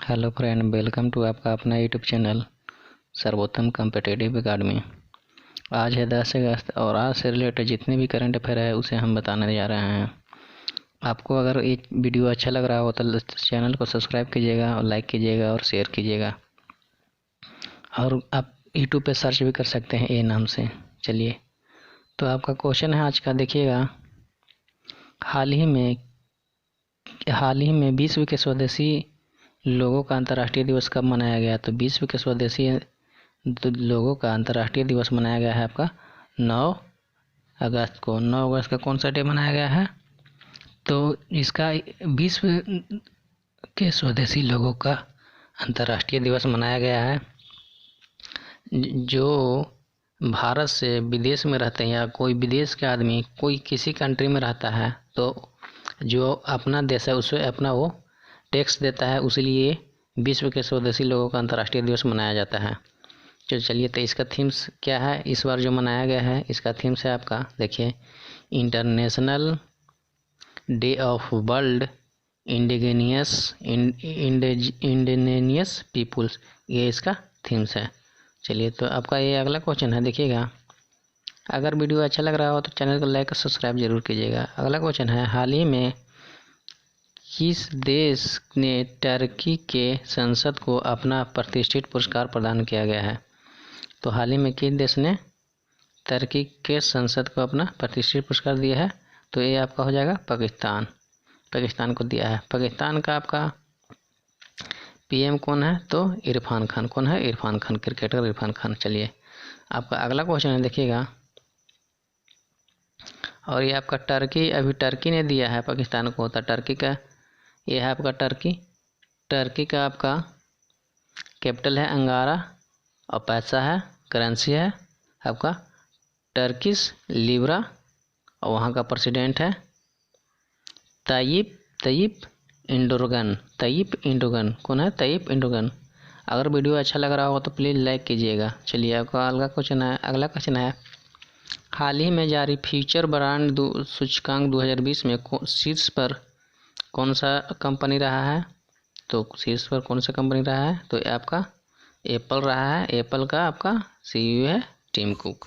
Hello friend, welcome to आपका अपना YouTube channel सर्वोत्तम कॉम्पिटिटिव एकेडमी। आज है 10 अगस्त और आज से रिलेटेड जितने भी करंट अफेयर है उसे हम बताने जा रहे हैं। आपको अगर ये वीडियो अच्छा लग रहा हो तो चैनल को सब्सक्राइब कीजिएगा और लाइक कीजिएगा और शेयर कीजिएगा। और आप यूट्यूब पे सर्च भी कर सकते हैं ए नाम से। चलिए, तो आपका क्वेश्चन है आज का, देखिएगा। हाल ही में विश्व के स्वदेशी लोगों का अंतर्राष्ट्रीय दिवस कब मनाया गया? तो विश्व के स्वदेशी लोगों का अंतर्राष्ट्रीय दिवस मनाया गया है आपका 9 अगस्त को। 9 अगस्त का कौन सा डे मनाया गया है? तो इसका विश्व के स्वदेशी लोगों का अंतर्राष्ट्रीय दिवस मनाया गया है जो भारत से विदेश में रहते हैं या कोई विदेश के आदमी कोई किसी कंट्री में रहता है तो जो अपना देश है उसे अपना वो टैक्स देता है, उसलिए विश्व के स्वदेशी लोगों का अंतर्राष्ट्रीय दिवस मनाया जाता है। तो चलिए, तो इसका थीम्स क्या है इस बार जो मनाया गया है? इसका थीम्स है आपका, देखिए, international day of world indigenous peoples, ये इसका थीम्स है। चलिए, तो आपका ये अगला क्वेश्चन है, देखिएगा। अगर वीडियो अच्छा लग रहा हो तो चैनल को लाइक और सब्सक्राइब जरूर कीजिएगा। अगला क्वेश्चन है, हाल ही में किस देश ने टर्की के संसद को अपना प्रतिष्ठित पुरस्कार प्रदान किया गया है? तो हाल ही में किस देश ने टर्की के संसद को अपना प्रतिष्ठित पुरस्कार दिया है? तो ये आपका हो जाएगा पाकिस्तान को दिया है। पाकिस्तान का आपका पीएम कौन है? तो इरफान खान। कौन है? इरफान खान, क्रिकेटर इरफान खान। चलिए, आपका अगला क्वेश्चन है, देखिएगा। और ये आपका टर्की ने दिया है पाकिस्तान को। तो टर्की का ये है आपका टर्की का आपका कैपिटल है अंकारा और पैसा है, करेंसी है आपका टर्किश लीरा और वहाँ का प्रेसिडेंट है तय्यिप इंडोगन। कौन है? तय्यिप इंडोगन। अगर वीडियो अच्छा लग रहा हो तो प्लीज़ लाइक कीजिएगा। चलिए, आपका अगला क्वेश्चन है, हाल ही में जारी फ्यूचर ब्रांड सूचकांक 2020 में शीर्ष पर कौन सा कंपनी रहा है? तो शीर्ष पर कौन सा कंपनी रहा है? तो ये आपका एप्पल रहा है। एप्पल का आपका सीईओ है टिम कुक।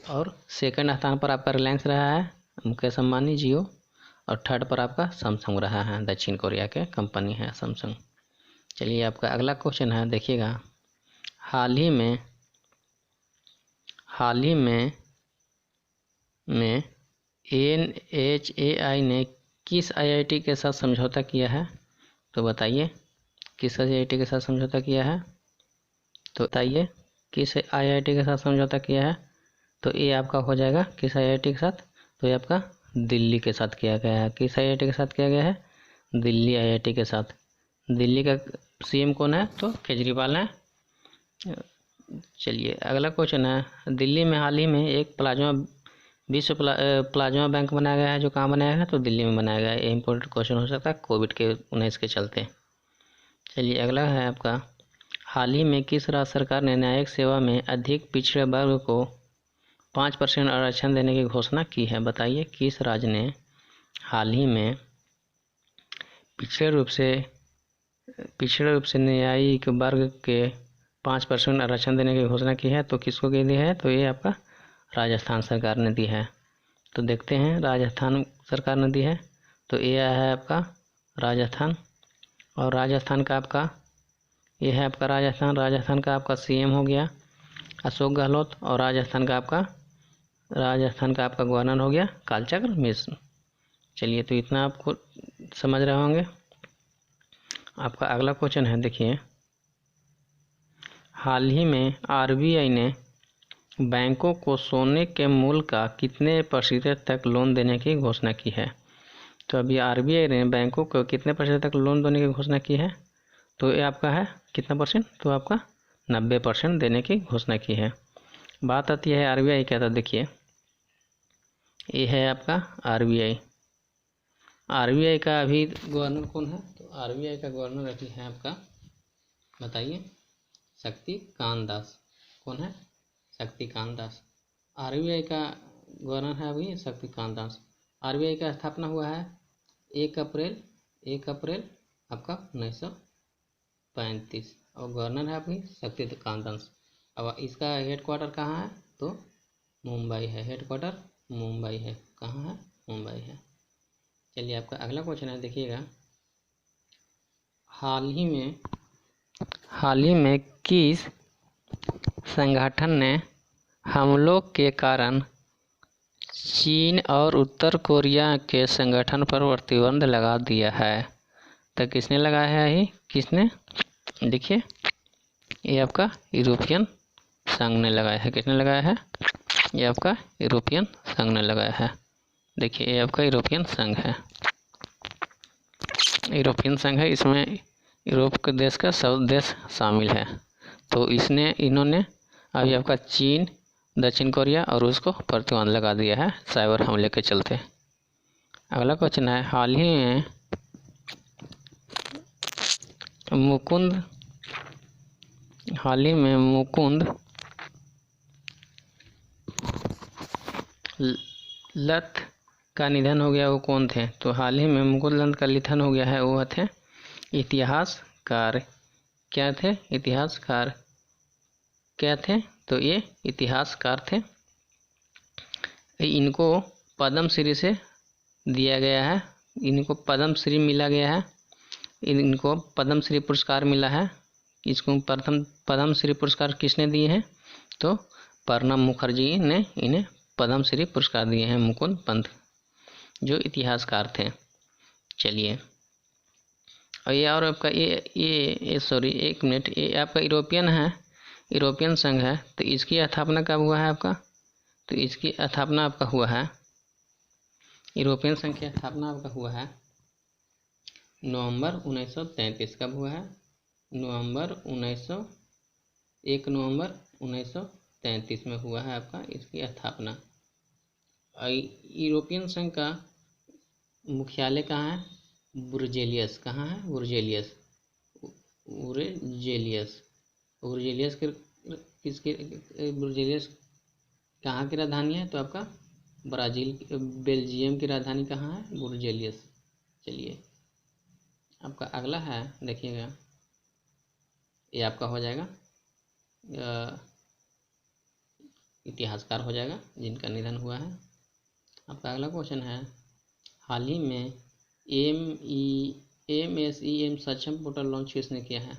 और सेकंड स्थान पर आपका रिलायंस रहा है, मुकेश अंबानी, जियो। और थर्ड पर आपका सैमसंग रहा है, दक्षिण कोरिया के कंपनी है सैमसंग। चलिए, आपका अगला क्वेश्चन है, देखिएगा। हाल ही में NHAI ने किस IIT के साथ समझौता किया है? तो बताइए, किस IIT के साथ समझौता किया है? तो बताइए, किस IIT के साथ समझौता किया है? तो ये आपका हो जाएगा किस IIT के साथ? तो ये आपका दिल्ली के साथ किया गया है। किस IIT के साथ किया गया है? दिल्ली IIT के साथ। दिल्ली का CM कौन है? तो केजरीवाल है। चलिए, अगला क्वेश्चन है, दिल्ली में हाल ही में एक विश्व प्लाज्मा बैंक बनाया गया है, जो कहाँ बनाया गया है? तो दिल्ली में बनाया गया है। ये इंपॉर्टेंट क्वेश्चन हो सकता है कोविड-19 के चलते। चलिए, अगला है आपका, हाल ही में किस राज्य सरकार ने न्यायिक सेवा में अधिक पिछड़े वर्ग को 5% आरक्षण देने की घोषणा की है? बताइए, किस राज्य ने हाल ही में पिछड़े रूप से न्यायिक वर्ग के 5% आरक्षण देने की घोषणा की है? तो किसको दी है? तो ये आपका राजस्थान सरकार ने दी है। तो देखते हैं, राजस्थान सरकार ने दी है। तो ये है आपका राजस्थान। और राजस्थान का आपका ये है आपका राजस्थान का आपका CM हो गया अशोक गहलोत। और राजस्थान का आपका गवर्नर हो गया कालचक्र मिश्र। चलिए, तो इतना आपको समझ रहे होंगे। आपका अगला क्वेश्चन है, देखिए। हाल ही में RBI ने बैंकों को सोने के मूल्य का कितने प्रतिशत तक लोन देने की घोषणा की है? तो अभी RBI ने बैंकों को कितने प्रतिशत तक लोन देने की घोषणा की है? तो ये आपका है कितना परसेंट? तो आपका 90% देने की घोषणा की है। बात आती है RBI क्या था, देखिए। ये है आपका RBI का अभी गवर्नर कौन है? तो RBI का गवर्नर अभी है आपका, बताइए, शक्तिकांत दास। कौन है? शक्तिकांत दास। RBI का गवर्नर है अभी शक्तिकांत दास। RBI का स्थापना हुआ है 1 अप्रैल आपका 1935 और गवर्नर है आपकी शक्तिकांत दास। अब इसका हेडक्वार्टर कहाँ है? तो मुंबई है। हेडक्वार्टर मुंबई है। कहाँ है? मुंबई है। चलिए आपका अगला क्वेश्चन है, देखिएगा। हाल ही में किस संगठन ने हमलों के कारण चीन और उत्तर कोरिया के संगठन पर प्रतिबंध लगा दिया है? तो किसने लगाया है? ये किसने? देखिए, ये आपका यूरोपियन संघ ने लगाया है। किसने लगाया है? ये आपका यूरोपियन संघ ने लगाया है। देखिए, ये आपका यूरोपियन संघ है। यूरोपियन संघ है, इसमें यूरोप के देश का सब देश शामिल है। तो इन्होंने अभी आपका चीन, दक्षिण कोरिया और रूस को प्रतिबंध लगा दिया है साइबर हमले के चलते। अगला क्वेश्चन है, हाल ही में मुकुंद लत का निधन हो गया, वो कौन थे? तो हाल ही में मुकुंद लत का निधन हो गया है, वो थे इतिहासकार। क्या थे? इतिहासकार क्या थे? तो ये इतिहासकार थे। इनको पद्मश्री से दिया गया है, इनको पद्मश्री मिला गया है, इनको पद्मश्री पुरस्कार मिला है। इसको प्रथम पद्मश्री पुरस्कार किसने दिए हैं? तो प्रणब मुखर्जी ने इन्हें पद्मश्री पुरस्कार दिए हैं, मुकुंद पंत, जो इतिहासकार थे। चलिए, और ये और आपका ये सॉरी, एक मिनट, ये आपका यूरोपियन है, यूरोपियन संघ है। तो इसकी स्थापना कब हुआ है आपका? तो इसकी स्थापना आपका हुआ है, यूरोपियन संघ की स्थापना आपका हुआ है नवंबर 1933। कब हुआ है? नवंबर 1933 में हुआ है आपका इसकी स्थापना। यूरोपियन संघ का मुख्यालय कहाँ है? ब्रुसेल्स। कहाँ है? ब्रुसेल्स। ब्रुसेल्स किसकी? ब्रुसेल्स कहाँ की राजधानी है? तो आपका बेल्जियम की राजधानी कहाँ है? ब्रुसेल्स। चलिए, आपका अगला है, देखिएगा, ये आपका हो जाएगा इतिहासकार हो जाएगा जिनका निधन हुआ है। आपका अगला क्वेश्चन है, हाल ही में MES सक्षम पोर्टल लॉन्च किसने किया है?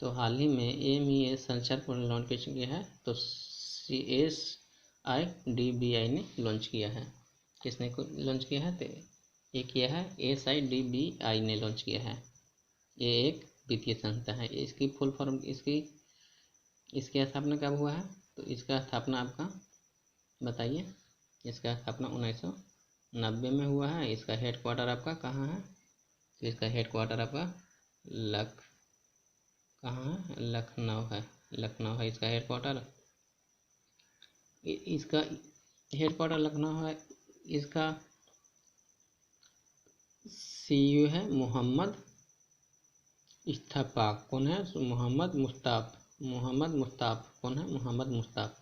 तो हाल ही में MES सक्षम पोर्टल लॉन्च किसने किया है? तो SIDBI ने लॉन्च किया है। किसने लॉन्च किया है? तो ये किया है SIDBI ने लॉन्च किया है। ये एक वित्तीय संस्था है। इसकी फुल फॉर्म, इसकी स्थापना कब हुआ है? तो इसका स्थापना आपका बताइए। इसका स्थापना 1990 में हुआ है। इसका हेडक्वार्टर आपका कहाँ है? तो इसका हेडक्वार्टर आपका कहाँ है? लखनऊ है। लखनऊ है इसका हेडक्वार्टर। इसका हेडक्वार्टर लखनऊ है। इसका CEO है मोहम्मद इत्तेफाक। कौन है? मोहम्मद मुश्ताफ। कौन है? मोहम्मद मुश्ताफ।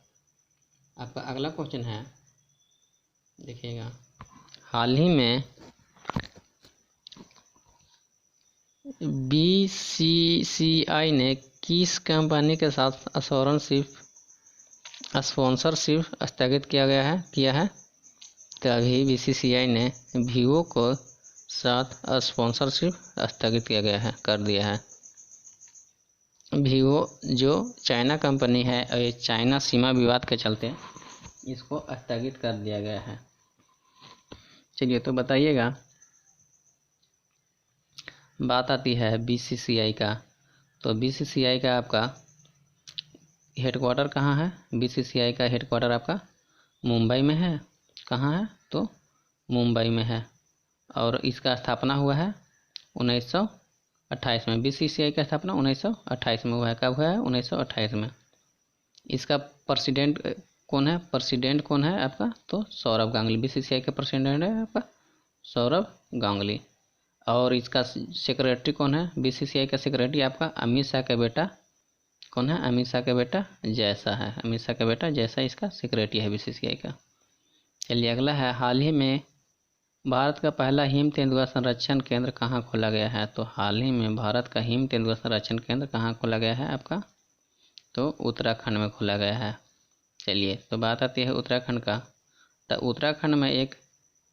आपका अगला क्वेश्चन है, देखिएगा, हाल ही में BCCI ने किस कंपनी के साथ स्पॉन्सरशिप स्थगित किया है? तो अभी BCCI ने वीवो को साथ स्पॉन्सरशिप स्थगित कर दिया है। वीवो जो चाइना कंपनी है, और ये चाइना सीमा विवाद के चलते इसको स्थगित कर दिया गया है। चलिए, तो बताइएगा, बात आती है BCCI का। तो BCCI का आपका हेडक्वार्टर कहाँ है? BCCI का हेडक्वार्टर आपका मुंबई में है। कहाँ है? तो मुंबई में है। और इसका स्थापना हुआ है 1928 में। BCCI का स्थापना 1928 में हुआ है। कब हुआ है? 1928 में। इसका प्रेसिडेंट कौन है? आपका? तो सौरभ गांगुली। BCCI का प्रेसिडेंट है आपका सौरभ गांगुली। और इसका सेक्रेटरी कौन है? BCCI का सेक्रेटरी आपका अमित शाह का बेटा कौन है? अमित शाह का बेटा जैसा है। अमित शाह का बेटा जैसा इसका सेक्रेटरी है BCCI का। चलिए, अगला है, हाल ही में भारत का पहला हिम तेंदुआ संरक्षण केंद्र कहाँ खोला गया है? तो हाल ही में भारत का हिम तेंदुआ संरक्षण केंद्र कहाँ खोला गया है आपका? तो उत्तराखंड में खोला गया है। चलिए, तो बात आती है उत्तराखंड का। तो उत्तराखंड में एक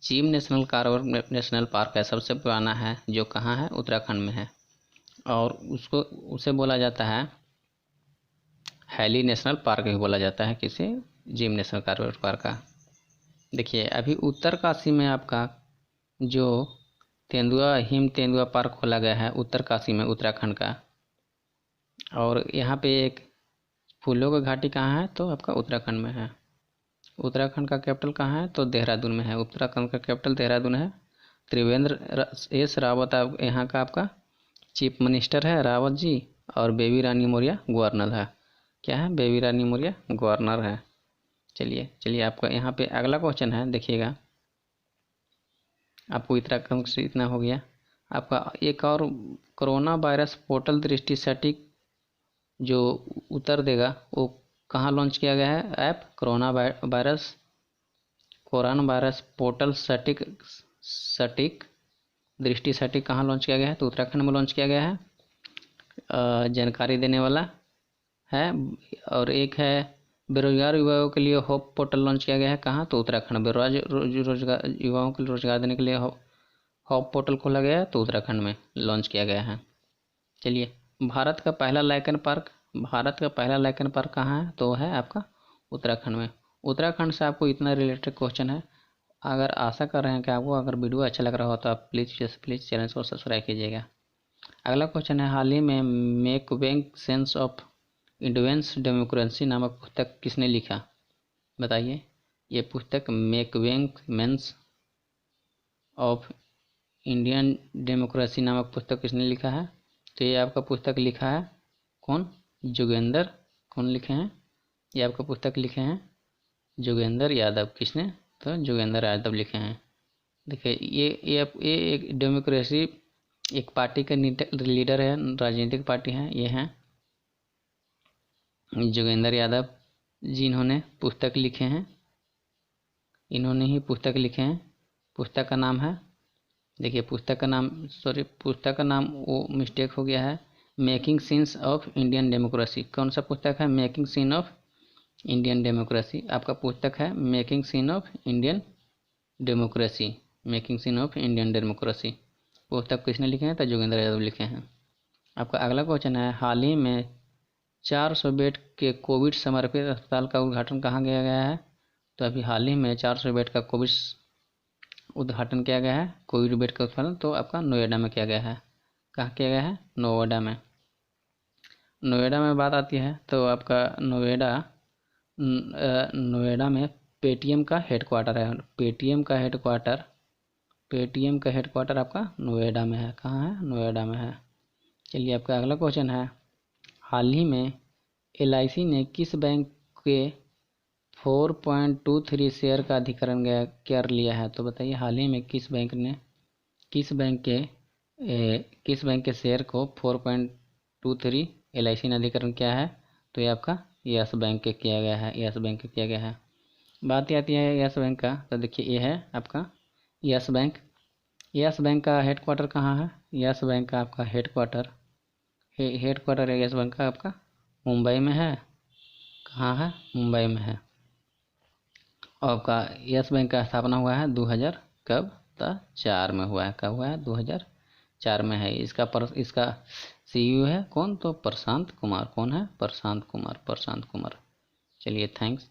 gym national carbon national park है, सबसे पुराना है, जो कहाँ है? उत्तराखंड में है। और उसे बोला जाता है हैली नेशनल पार्क भी बोला जाता है, किसे? जिम नेशनल कार्बन पार्क का। देखिए, अभी उत्तरकाशी में आपका जो हिम तेंदुआ पार्क खोला गया है उत्तरकाशी में, उत्तराखंड का। और यहाँ पे एक फूलों का घाटी कहाँ है? तो आपका उत्तराखंड में है। उत्तराखंड का कैपिटल कहाँ है? तो देहरादून में है। उत्तराखंड का कैपिटल देहरादून है। त्रिवेंद्र एस रावत यहाँ का आपका चीफ मिनिस्टर है, रावत जी। और बेबी रानी मौर्य गवर्नर है। क्या है? बेबी रानी मौर्य गवर्नर है। चलिए आपका यहाँ पे अगला क्वेश्चन है, देखिएगा। आपको उत्तराखंड से इतना हो गया। आपका एक और कोरोना वायरस पोर्टल दृष्टि सटीक जो उत्तर देगा वो कहाँ लॉन्च किया गया है? ऐप कोरोना वायरस पोर्टल सटीक दृष्टि सटीक कहाँ लॉन्च किया गया है? तो उत्तराखंड में लॉन्च किया गया है। जानकारी देने वाला है। और एक है बेरोजगार युवाओं के लिए होप पोर्टल लॉन्च किया गया है। कहाँ? तो उत्तराखंड। बेरोजगार युवाओं को रोजगार देने के लिए होप पोर्टल खोला गया है, तो उत्तराखंड में लॉन्च किया गया है। चलिए, भारत का पहला लाइकन पार्क कहाँ है? तो है आपका उत्तराखंड में। उत्तराखंड से आपको इतना रिलेटेड क्वेश्चन है। अगर आशा कर रहे हैं कि आपको अगर वीडियो अच्छा लग रहा हो तो आप प्लीज़ चैनल को सब्सक्राइब कीजिएगा। अगला क्वेश्चन है, हाल ही में making sense of Indian democracy नामक पुस्तक किसने लिखा? बताइए। ये पुस्तक making sense of Indian democracy नामक पुस्तक किसने लिखा है? तो ये आपका पुस्तक लिखा है कौन? जोगेंद्र। कौन लिखे हैं? ये आपका पुस्तक लिखे हैं जोगेंद्र यादव। किसने? तो जोगेंद्र यादव लिखे हैं। देखिए, ये एक डेमोक्रेसी एक पार्टी के लीडर है, राजनीतिक पार्टी है, ये हैं जोगेंद्र यादव, जिन्होंने पुस्तक लिखे हैं। इन्होंने ही पुस्तक लिखे हैं। पुस्तक का नाम है, देखिए पुस्तक का नाम वो मिस्टेक हो गया है, making sense of Indian democracy. कौन सा पुस्तक है? Making scene of Indian democracy. आपका पुस्तक है making scene of Indian democracy. Making scene of Indian democracy पुस्तक किसने लिखे हैं? तो जोगेंद्र यादव लिखे हैं। आपका अगला क्वेश्चन है, हाल ही में 400 बेड के कोविड समर्पित अस्पताल का उद्घाटन कहाँ किया गया है? तो अभी हाल ही में 400 बेड का कोविड उद्घाटन किया गया है। कोविड बेड का उत्पादन तो आपका नोएडा में किया गया है। कहाँ किया गया है? नोएडा में। नोएडा में बात आती है तो आपका नोएडा में पेटीएम का हेडक्वार्टर है। पेटीएम का हेडक्वार्टर आपका नोएडा में है। कहाँ है? नोएडा में है। चलिए, आपका अगला क्वेश्चन है, हाल ही में LIC ने किस बैंक के 4.23 शेयर का अधिग्रहण कर लिया है? तो बताइए, हाल ही में किस बैंक के शेयर को 4.23 LIC ने अधिग्रहण किया है? तो ये आपका यस बैंक के किया गया है। बात आती है यस बैंक का, तो देखिए ये है आपका यस बैंक। यस बैंक का हेडक्वार्टर कहाँ है? यस बैंक का आपका हेडक्वार्टर है यस बैंक का आपका मुंबई में है। कहाँ है? मुंबई में है। और आपका यस बैंक का स्थापना हुआ है 2004 में हुआ है। कब हुआ है? 2004 में है। इसका CEO है कौन? तो प्रशांत कुमार। कौन है? प्रशांत कुमार। चलिए, थैंक्स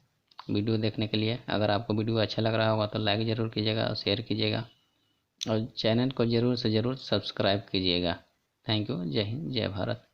वीडियो देखने के लिए। अगर आपको वीडियो अच्छा लग रहा होगा तो लाइक ज़रूर कीजिएगा और शेयर कीजिएगा और चैनल को ज़रूर से ज़रूर सब्सक्राइब कीजिएगा। Thank you. जय हिंद, जय भारत।